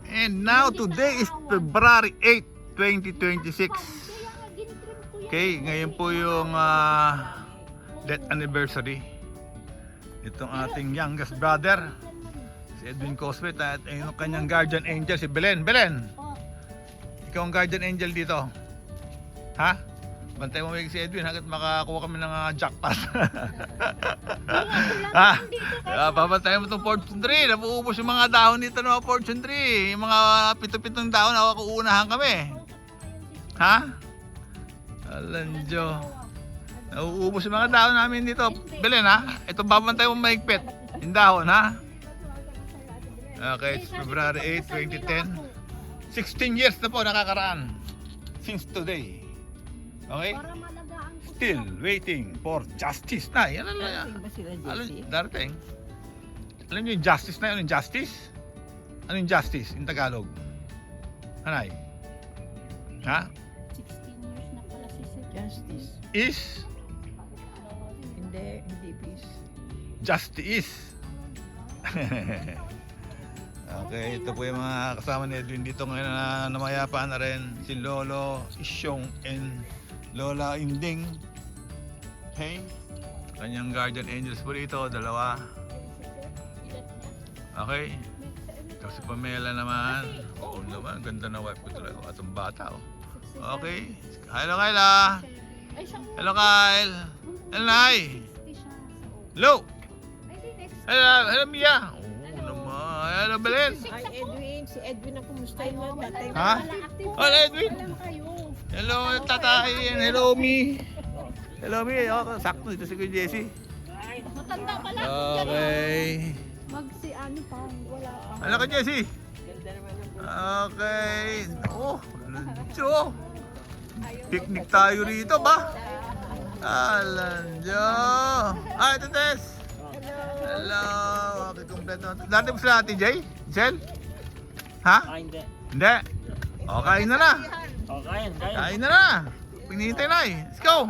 And now today is February 8, 2026. Okay, ngayon po yung death anniversary itong ating youngest brother, si Edwin Coswet, at yung kanyang guardian angel, si Belen. Belen, ikaw ang guardian angel dito. Ha? Bantay mo si Edwin hanggat makakuha kami ng jackpot. Ha? Babantayan mo itong fortune tree. Nabuubos yung mga dahon dito ng mga fortune tree. Yung mga pito-pitong dahon, ako uunahan kami. Ha? Alanjo. Nauubos yung mga dahon namin dito. Belen, ha? Ito babantay mo mahigpit. Yung dahon, ha? Okay, it's February 8, 2010. 16 years na po nakakaraan. Since today. Okay? Still waiting for justice na. Yan ang darating. Alam niyo yung justice na yun? Yung justice? Ano yung justice in Tagalog? Hanay? Ha? 16 years na pala si Sir. Justice. Is? Hindi peace. Justice. Okay, ito po yung mga kasama ni Edwin dito ngayon na namayapaan na rin. Si Lolo Isyong and Lola Inding. Okay? Kanyang guardian angels po dito, dalawa. Okay? Ito si Pamela naman. Oo naman, ganda na wife ko talaga. Atong bata, oh. Okay? Hello, Kyla. Hello, Kyle. Hello, Nay. Hello. Hello, Mia. Oo naman. Hello, Belen. Ay, Edwin. Si Edwin ang kumusta mo? Tatay mo. Ha? Hello, Edwin. Hello, tatay. And hello, Mi. Hello, Mi. Oh, sakto dito si Kuya Jesse. Matanda pala. Okay. Ano pa, wala pa. Hello, Kuya Jesse. Okay. Oh, luncho. Picnic tayo rito ba? Alanjo. Ay, ito, Tess. Hello. Okay, kompleto. Dati mo sila Ate Jay? Giselle? Ha? Hindi. Hindi. O, kain na na. Oh, kain. Kain na na. Pinihintay na eh. Let's go.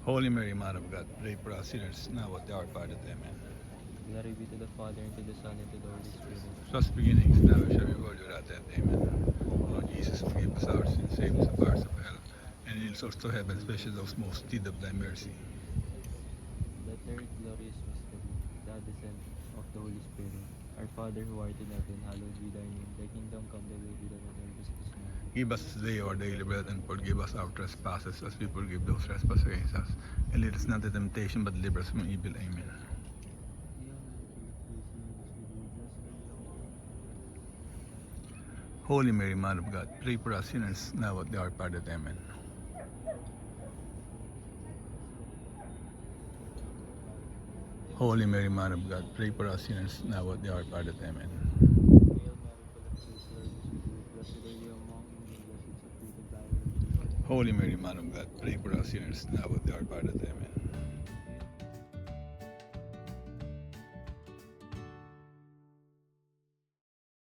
Holy Mary, Mother of God, pray for us sinners now at the hour of our death. Amen. Glory be to the Father, and to the Son, and to the Holy Spirit. First beginnings, now we shall be world without end. Amen. Lord Jesus, forgive us our sins, save us from powers of hell, and lead us to heaven, especially those most need of thy mercy. The third glorious mystery, the descent of the Holy Spirit. Our Father who art in heaven, hallowed be thy name. Thy kingdom come, thy will be done on earth as it is in heaven. Give us today our daily bread, and forgive us our trespasses as we forgive those trespass against us. And lead us not into temptation, but deliver us from evil. Amen. Holy Mary, Mother of God, pray for us sinners now at the hour of our death. Amen. Holy Mary, Mother of God, pray for us sinners now at the hour of our death. Amen. Holy Mary, Mother of God, pray for us sinners now at the hour of our death. Amen.